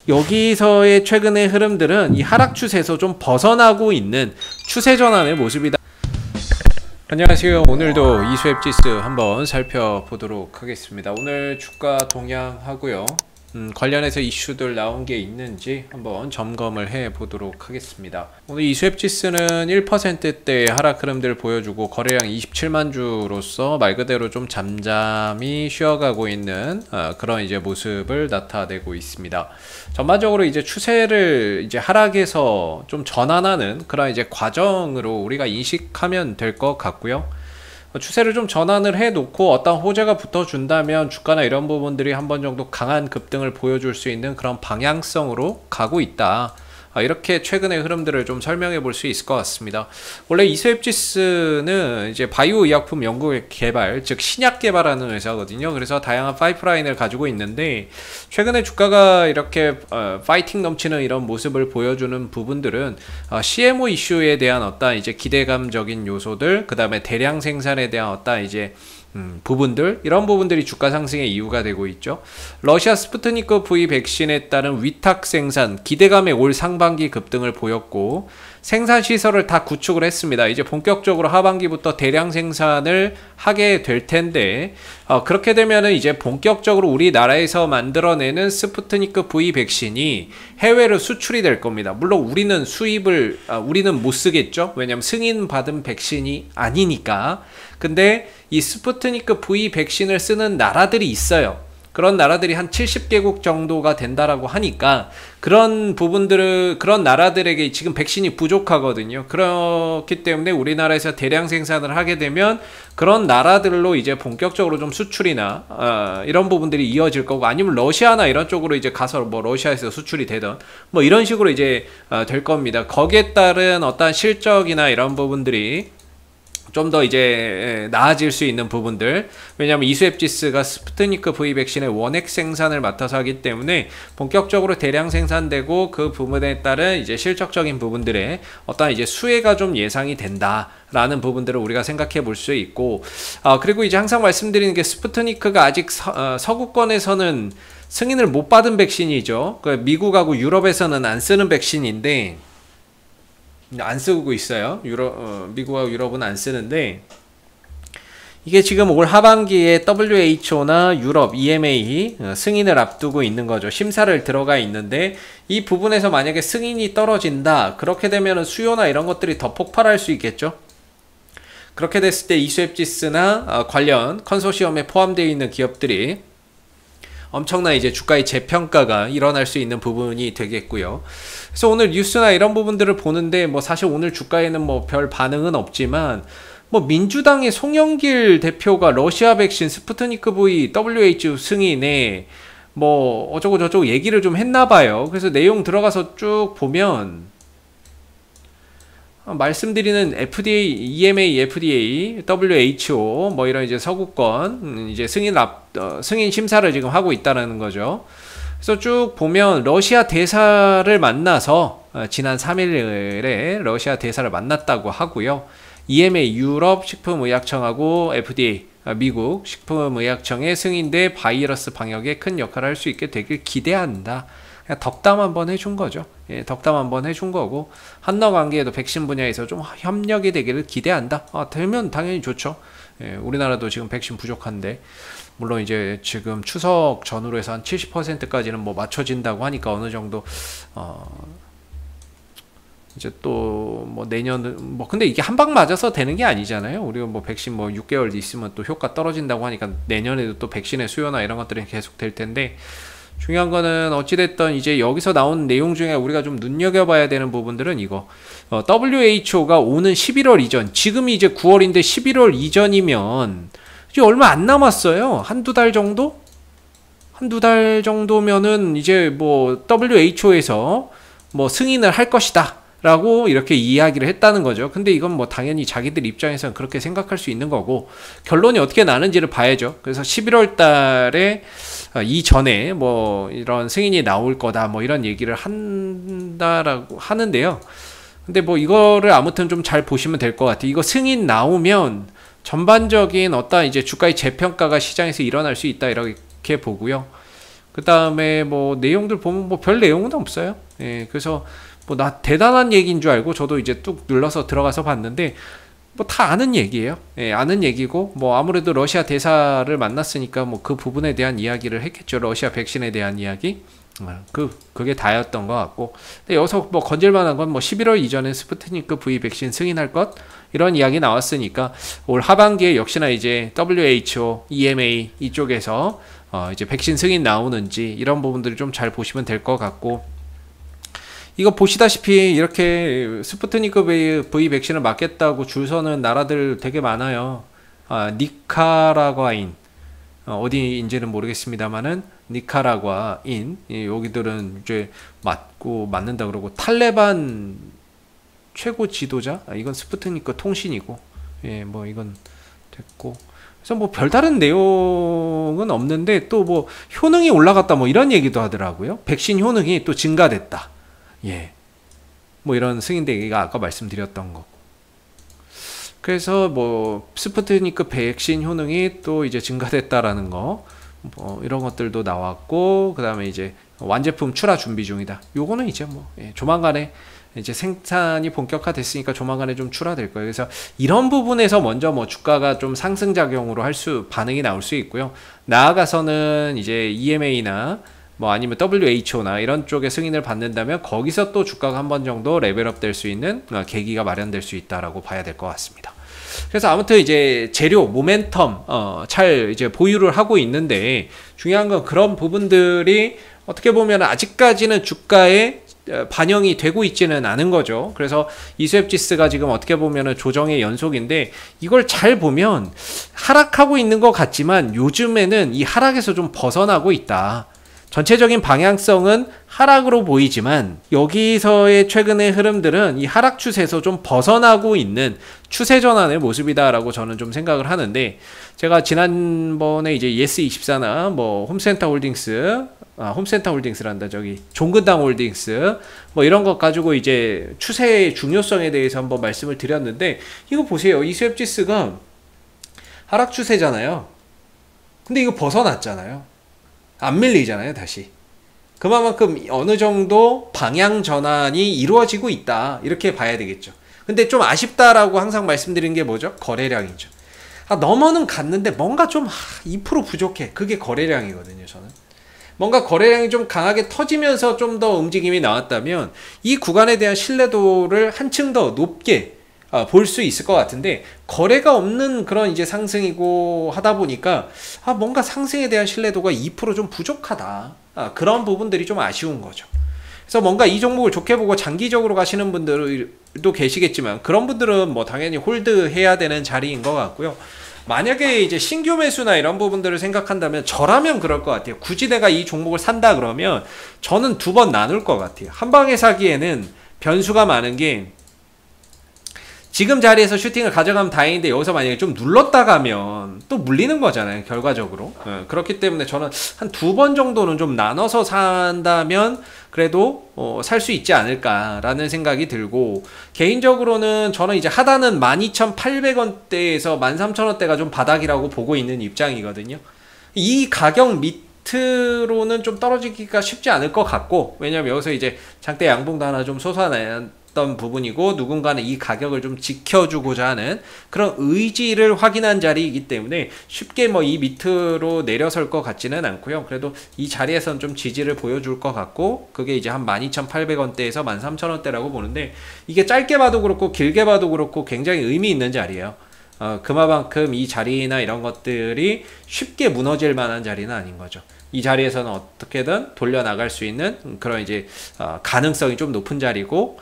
여기서의 최근의 흐름들은 이 하락 추세에서 좀 벗어나고 있는 추세 전환의 모습이다. 안녕하세요. 오늘도 이수앱 지수 한번 살펴보도록 하겠습니다. 오늘 주가 동향하고요. 관련해서 이슈들 나온 게 있는지 한번 점검을 해 보도록 하겠습니다. 오늘 이수앱 지수는 1%대 하락 흐름들을 보여주고 거래량 27만 주로서 말 그대로 좀 잠잠히 쉬어가고 있는 그런 이제 모습을 나타내고 있습니다. 전반적으로 이제 추세를 이제 하락에서 좀 전환하는 그런 이제 과정으로 우리가 인식하면 될 것 같고요. 추세를 좀 전환을 해 놓고 어떤 호재가 붙어준다면 주가나 이런 부분들이 한번 정도 강한 급등을 보여줄 수 있는 그런 방향성으로 가고 있다. 이렇게 최근의 흐름들을 좀 설명해 볼 수 있을 것 같습니다. 원래 이수앱 지수는 이제 바이오 의약품 연구 개발, 즉 신약 개발하는 회사거든요. 그래서 다양한 파이프라인을 가지고 있는데 최근에 주가가 이렇게 파이팅 넘치는 이런 모습을 보여주는 부분들은 CMO 이슈에 대한 어떤 이제 기대감적인 요소들, 그 다음에 대량 생산에 대한 어떤 이제 부분들, 이런 부분들이 주가 상승의 이유가 되고 있죠. 러시아 스푸트니크 V 백신에 따른 위탁 생산 기대감에 올 상반기 급등을 보였고 생산 시설을 다 구축을 했습니다. 이제 본격적으로 하반기부터 대량 생산을 하게 될 텐데 그렇게 되면은 이제 본격적으로 우리나라에서 만들어내는 스푸트니크 V 백신이 해외로 수출이 될 겁니다. 물론 우리는 수입을 우리는 못 쓰겠죠. 왜냐면 승인 받은 백신이 아니니까. 근데 이 스푸트니크 V 백신을 쓰는 나라들이 있어요. 그런 나라들이 한 70개국 정도가 된다라고 하니까 그런 부분들을 그런 나라들에게 지금 백신이 부족하거든요. 그렇기 때문에 우리나라에서 대량 생산을 하게 되면 그런 나라들로 이제 본격적으로 좀 수출이나 이런 부분들이 이어질 거고, 아니면 러시아나 이런 쪽으로 이제 가서 뭐 러시아에서 수출이 되던 뭐 이런 식으로 이제 될 겁니다. 거기에 따른 어떤 실적이나 이런 부분들이 좀 더 이제 나아질 수 있는 부분들, 왜냐하면 이수앱 지수가 스푸트니크 V 백신의 원액 생산을 맡아서 하기 때문에 본격적으로 대량 생산되고 그 부분에 따른 이제 실적적인 부분들의 어떤 이제 수혜가 좀 예상이 된다라는 부분들을 우리가 생각해 볼 수 있고, 그리고 이제 항상 말씀드리는 게 스푸트니크가 아직 서구권에서는 승인을 못 받은 백신이죠. 미국하고 유럽에서는 안 쓰는 백신인데 안 쓰고 있어요. 미국하고 유럽은 안 쓰는데 이게 지금 올 하반기에 WHO나 유럽 EMA 승인을 앞두고 있는 거죠. 심사를 들어가 있는데 이 부분에서 만약에 승인이 떨어진다, 그렇게 되면 수요나 이런 것들이 더 폭발할 수 있겠죠. 그렇게 됐을 때 이수앱 지수나 관련 컨소시엄에 포함되어 있는 기업들이 엄청난 이제 주가의 재평가가 일어날 수 있는 부분이 되겠고요. 그래서 오늘 뉴스나 이런 부분들을 보는데 뭐 사실 오늘 주가에는 뭐 별 반응은 없지만 뭐 민주당의 송영길 대표가 러시아 백신 스푸트니크 V WHO 승인에 뭐 어쩌고 저쩌고 얘기를 좀 했나 봐요. 그래서 내용 들어가서 쭉 보면 말씀드리는 FDA, EMA, FDA, WHO 뭐 이런 이제 서구권 이제 승인 심사를 지금 하고 있다는 거죠. 그래서 쭉 보면 러시아 대사를 만나서 지난 3일에 러시아 대사를 만났다고 하고요. EMA 유럽 식품의약청하고 FDA 미국 식품의약청의 승인돼 바이러스 방역에 큰 역할을 할 수 있게 되길 기대한다. 그냥 덕담 한번 해준 거죠. 예, 덕담 한번 해준 거고, 한러 관계에도 백신 분야에서 좀 협력이 되기를 기대한다. 되면 당연히 좋죠. 예, 우리나라도 지금 백신 부족한데, 물론 이제 지금 추석 전후로 해서 한 70%까지는 뭐 맞춰진다고 하니까 어느 정도 이제 또 뭐 내년은 뭐 근데 이게 한 방 맞아서 되는 게 아니잖아요. 우리가 뭐 백신 뭐 6개월 있으면 또 효과 떨어진다고 하니까 내년에도 또 백신의 수요나 이런 것들이 계속 될 텐데, 중요한 거는 어찌됐든 이제 여기서 나온 내용 중에 우리가 좀 눈여겨봐야 되는 부분들은 이거 WHO가 오는 11월 이전, 지금이 이제 9월인데 11월 이전이면 이제 얼마 안 남았어요. 한두 달 정도? 한두 달 정도면은 이제 뭐 WHO에서 뭐 승인을 할 것이다 라고 이렇게 이야기를 했다는 거죠. 근데 이건 뭐 당연히 자기들 입장에서는 그렇게 생각할 수 있는 거고, 결론이 어떻게 나는지를 봐야죠. 그래서 11월 달에 이전에 뭐 이런 승인이 나올 거다 뭐 이런 얘기를 한다라고 하는데요. 근데 뭐 이거를 아무튼 좀 잘 보시면 될 것 같아요. 이거 승인 나오면 전반적인 어떤 이제 주가의 재평가가 시장에서 일어날 수 있다 이렇게 보고요. 그 다음에 뭐 내용들 보면 뭐 별 내용은 없어요. 예, 그래서 뭐 나 대단한 얘기인 줄 알고 저도 이제 뚝 눌러서 들어가서 봤는데 뭐 다 아는 얘기예요. 예, 아는 얘기고 뭐 아무래도 러시아 대사를 만났으니까 뭐 그 부분에 대한 이야기를 했겠죠. 러시아 백신에 대한 이야기. 그게 다였던 것 같고. 근데 여기서 뭐 건질만한 건 뭐 11월 이전에 스푸트니크 V 백신 승인할 것 이런 이야기 나왔으니까 올 하반기에 역시나 이제 WHO, EMA 이쪽에서 이제 백신 승인 나오는지 이런 부분들을 좀 잘 보시면 될 것 같고. 이거 보시다시피 이렇게 스푸트니크 V 백신을 맞겠다고 줄 서는 나라들 되게 많아요. 니카라과인 어디인지는 모르겠습니다만은 니카라과인 여기들은 이제 맞는다 그러고 탈레반 최고 지도자 이건 스푸트니크 통신이고 예 뭐 이건 됐고 그래서 뭐 별다른 내용은 없는데 또 뭐 효능이 올라갔다 뭐 이런 얘기도 하더라고요. 백신 효능이 또 증가됐다. 예. 뭐 이런 승인되기가 아까 말씀드렸던 거고. 그래서 뭐 스푸트니크 백신 효능이 또 이제 증가됐다라는 거. 뭐 이런 것들도 나왔고 그다음에 이제 완제품 출하 준비 중이다. 요거는 이제 뭐 조만간에 이제 생산이 본격화됐으니까 조만간에 좀 출하될 거예요. 그래서 이런 부분에서 먼저 뭐 주가가 좀 상승 작용으로 반응이 나올 수 있고요. 나아가서는 이제 EMA나 뭐 아니면 WHO나 이런 쪽에 승인을 받는다면 거기서 또 주가가 한 번 정도 레벨업 될 수 있는 계기가 마련될 수 있다라고 봐야 될 것 같습니다. 그래서 아무튼 이제 재료, 모멘텀 잘 이제 보유를 하고 있는데 중요한 건 그런 부분들이 어떻게 보면 아직까지는 주가에 반영이 되고 있지는 않은 거죠. 그래서 이수앱지수가 지금 어떻게 보면 조정의 연속인데 이걸 잘 보면 하락하고 있는 것 같지만 요즘에는 이 하락에서 좀 벗어나고 있다. 전체적인 방향성은 하락으로 보이지만 여기서의 최근의 흐름들은 이 하락 추세에서 좀 벗어나고 있는 추세 전환의 모습이다라고 저는 좀 생각을 하는데 제가 지난번에 이제 예스24나 뭐 홈센터 홀딩스란다 종근당 홀딩스 뭐 이런 것 가지고 이제 추세의 중요성에 대해서 한번 말씀을 드렸는데 이거 보세요. 이수앱지수가 하락 추세잖아요. 근데 이거 벗어났잖아요. 안 밀리잖아요, 다시. 그만큼 어느 정도 방향 전환이 이루어지고 있다. 이렇게 봐야 되겠죠. 근데 좀 아쉽다라고 항상 말씀드리는 게 뭐죠? 거래량이죠. 넘어는 갔는데 뭔가 좀 2% 부족해. 그게 거래량이거든요, 저는. 뭔가 거래량이 좀 강하게 터지면서 좀 더 움직임이 나왔다면 이 구간에 대한 신뢰도를 한층 더 높게 볼 수 있을 것 같은데 거래가 없는 그런 이제 상승이고 하다 보니까 뭔가 상승에 대한 신뢰도가 2%좀 부족하다. 그런 부분들이 좀 아쉬운 거죠. 그래서 뭔가 이 종목을 좋게 보고 장기적으로 가시는 분들도 계시겠지만 그런 분들은 뭐 당연히 홀드해야 되는 자리인 것 같고요. 만약에 이제 신규 매수나 이런 부분들을 생각한다면 저라면 그럴 것 같아요. 굳이 내가 이 종목을 산다 그러면 저는 두 번 나눌 것 같아요. 한 방에 사기에는 변수가 많은 게 지금 자리에서 슈팅을 가져가면 다행인데 여기서 만약에 좀 눌렀다 가면 또 물리는 거잖아요, 결과적으로. 그렇기 때문에 저는 한 두 번 정도는 좀 나눠서 산다면 그래도 살 수 있지 않을까라는 생각이 들고 개인적으로는 저는 이제 하단은 12,800원대에서 13,000원대가 좀 바닥이라고 보고 있는 입장이거든요. 이 가격 밑으로는 좀 떨어지기가 쉽지 않을 것 같고 왜냐면 여기서 이제 장대 양봉도 하나 좀 솟아낸 부분이고 누군가는 이 가격을 좀 지켜주고자 하는 그런 의지를 확인한 자리이기 때문에 쉽게 뭐 이 밑으로 내려설 것 같지는 않고요. 그래도 이 자리에선 좀 지지를 보여줄 것 같고 그게 이제 한 12,800원대에서 13,000원대라고 보는데 이게 짧게 봐도 그렇고 길게 봐도 그렇고 굉장히 의미 있는 자리예요. 그만큼 이 자리나 이런 것들이 쉽게 무너질 만한 자리는 아닌 거죠. 이 자리에서는 어떻게든 돌려나갈 수 있는 그런 이제 가능성이 좀 높은 자리고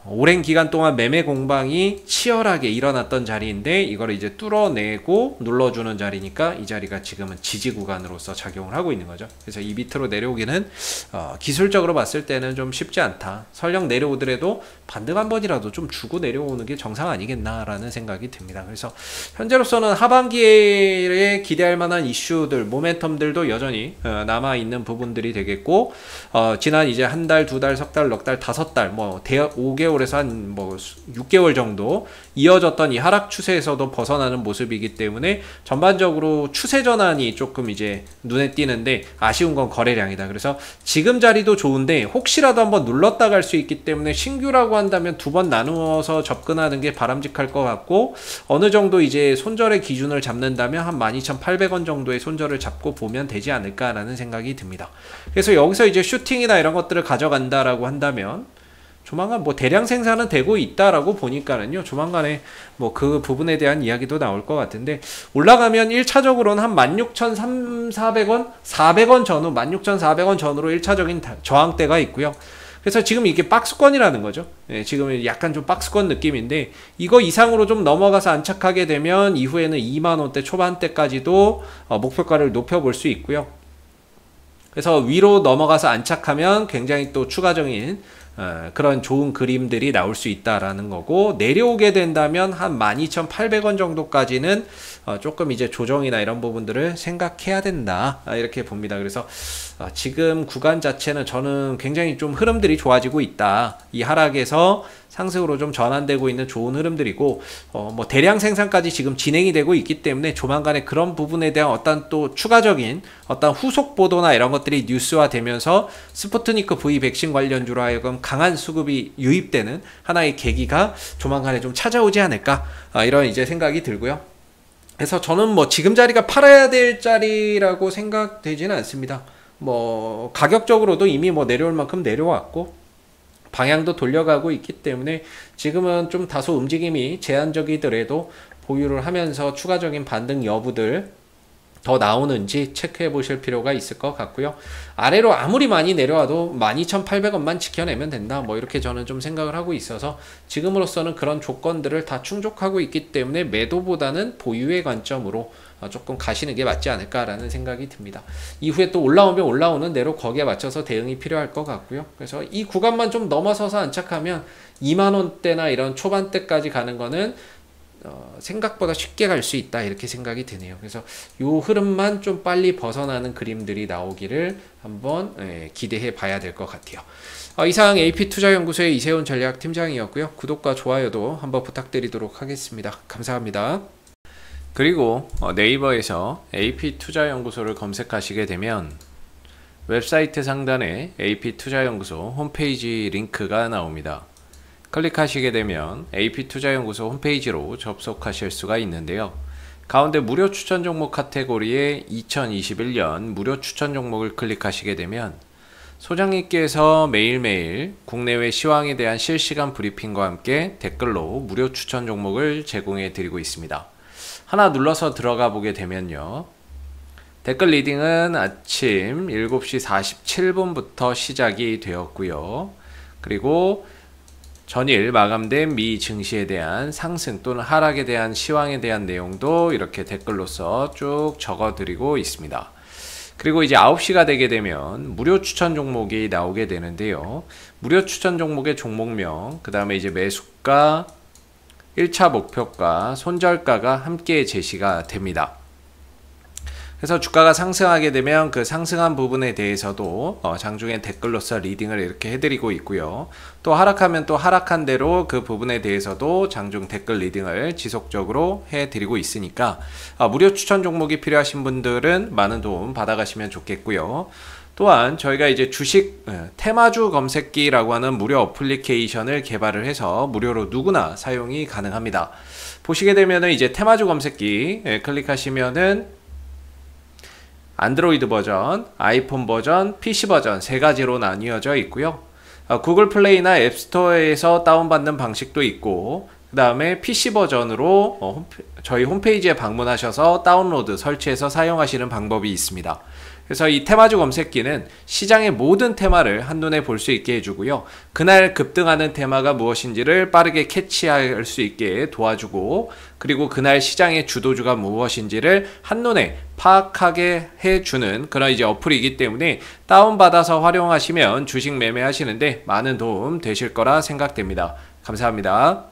오랜 기간 동안 매매 공방이 치열하게 일어났던 자리인데 이걸 이제 뚫어내고 눌러주는 자리니까 이 자리가 지금은 지지 구간으로서 작용을 하고 있는 거죠. 그래서 이 밑으로 내려오기는 기술적으로 봤을 때는 좀 쉽지 않다. 설령 내려오더라도 반등 한 번이라도 좀 주고 내려오는 게 정상 아니겠나라는 생각이 듭니다. 그래서 현재로서는 하반기에 기대할 만한 이슈들, 모멘텀들도 여전히 남아있는 부분들이 되겠고 지난 이제 한 달, 두 달, 석 달, 넉 달, 5달, 뭐 5개월 5개월에서 한 뭐 6개월 정도 이어졌던 이 하락 추세에서도 벗어나는 모습이기 때문에 전반적으로 추세 전환이 조금 이제 눈에 띄는데 아쉬운 건 거래량이다. 그래서 지금 자리도 좋은데 혹시라도 한번 눌렀다 갈 수 있기 때문에 신규라고 한다면 두 번 나누어서 접근하는 게 바람직할 것 같고, 어느 정도 이제 손절의 기준을 잡는다면 한 12,800원 정도의 손절을 잡고 보면 되지 않을까라는 생각이 듭니다. 그래서 여기서 이제 슈팅이나 이런 것들을 가져간다라고 한다면 조만간 뭐 대량 생산은 되고 있다라고 보니까는요, 조만간에 뭐 그 부분에 대한 이야기도 나올 것 같은데, 올라가면 1차적으로는 한 16,400원, 400원 전후, 16,400원 전후로 1차적인 저항대가 있고요. 그래서 지금 이게 박스권이라는 거죠. 네, 지금은 약간 좀 박스권 느낌인데, 이거 이상으로 좀 넘어가서 안착하게 되면 이후에는 2만원대 초반대까지도 목표가를 높여볼 수 있고요. 그래서 위로 넘어가서 안착하면 굉장히 또 추가적인 그런 좋은 그림들이 나올 수 있다라는 거고, 내려오게 된다면 한 12,800원 정도까지는 조금 이제 조정이나 이런 부분들을 생각해야 된다, 이렇게 봅니다. 그래서 지금 구간 자체는 저는 굉장히 좀 흐름들이 좋아지고 있다, 이 하락에서 상승으로 좀 전환되고 있는 좋은 흐름들이고, 뭐 대량 생산까지 지금 진행이 되고 있기 때문에 조만간에 그런 부분에 대한 어떤 또 추가적인 어떤 후속 보도나 이런 것들이 뉴스화 되면서 스푸트니크 V 백신 관련주로 하여금 강한 수급이 유입되는 하나의 계기가 조만간에 좀 찾아오지 않을까, 이런 이제 생각이 들고요. 그래서 저는 뭐 지금 자리가 팔아야 될 자리라고 생각되지는 않습니다. 뭐 가격적으로도 이미 뭐 내려올 만큼 내려왔고 방향도 돌려가고 있기 때문에 지금은 좀 다소 움직임이 제한적이더라도 보유를 하면서 추가적인 반등 여부들 더 나오는지 체크해 보실 필요가 있을 것 같고요. 아래로 아무리 많이 내려와도 12,800원만 지켜내면 된다, 뭐 이렇게 저는 좀 생각을 하고 있어서 지금으로서는 그런 조건들을 다 충족하고 있기 때문에 매도보다는 보유의 관점으로 조금 가시는 게 맞지 않을까라는 생각이 듭니다. 이후에 또 올라오면 올라오는 대로 거기에 맞춰서 대응이 필요할 것 같고요. 그래서 이 구간만 좀 넘어서서 안착하면 2만원대나 이런 초반대까지 가는 거는 생각보다 쉽게 갈 수 있다, 이렇게 생각이 드네요. 그래서 요 흐름만 좀 빨리 벗어나는 그림들이 나오기를 한번 기대해 봐야 될 것 같아요. 이상 AP투자연구소의 이세훈 전략팀장이었고요. 구독과 좋아요도 한번 부탁드리도록 하겠습니다. 감사합니다. 그리고 네이버에서 AP투자연구소를 검색하시게 되면 웹사이트 상단에 AP투자연구소 홈페이지 링크가 나옵니다. 클릭하시게 되면 AP투자연구소 홈페이지로 접속하실 수가 있는데요. 가운데 무료 추천 종목 카테고리에 2021년 무료 추천 종목을 클릭하시게 되면 소장님께서 매일매일 국내외 시황에 대한 실시간 브리핑과 함께 댓글로 무료 추천 종목을 제공해 드리고 있습니다. 하나 눌러서 들어가 보게 되면요, 댓글 리딩은 아침 7시 47분부터 시작이 되었고요. 그리고 전일 마감된 미 증시에 대한 상승 또는 하락에 대한 시황에 대한 내용도 이렇게 댓글로서 쭉 적어 드리고 있습니다. 그리고 이제 9시가 되게 되면 무료 추천 종목이 나오게 되는데요. 무료 추천 종목의 종목명, 그 다음에 이제 매수가, 1차 목표가, 손절가가 함께 제시가 됩니다. 그래서 주가가 상승하게 되면 그 상승한 부분에 대해서도 장중에 댓글로서 리딩을 이렇게 해드리고 있고요. 또 하락하면 또 하락한 대로 그 부분에 대해서도 장중 댓글 리딩을 지속적으로 해드리고 있으니까 무료 추천 종목이 필요하신 분들은 많은 도움 받아가시면 좋겠고요. 또한 저희가 이제 주식 테마주 검색기라고 하는 무료 어플리케이션을 개발을 해서 무료로 누구나 사용이 가능합니다. 보시게 되면은 이제 테마주 검색기 클릭하시면은 안드로이드 버전, 아이폰 버전, PC 버전 세 가지로 나뉘어져 있고요. 구글 플레이나 앱스토어에서 다운받는 방식도 있고, 그 다음에 PC 버전으로 저희 홈페이지에 방문하셔서 다운로드, 설치해서 사용하시는 방법이 있습니다. 그래서 이 테마주 검색기는 시장의 모든 테마를 한눈에 볼 수 있게 해주고요. 그날 급등하는 테마가 무엇인지를 빠르게 캐치할 수 있게 도와주고, 그리고 그날 시장의 주도주가 무엇인지를 한눈에 파악하게 해주는 그런 이제 어플이기 때문에 다운받아서 활용하시면 주식 매매하시는데 많은 도움 되실 거라 생각됩니다. 감사합니다.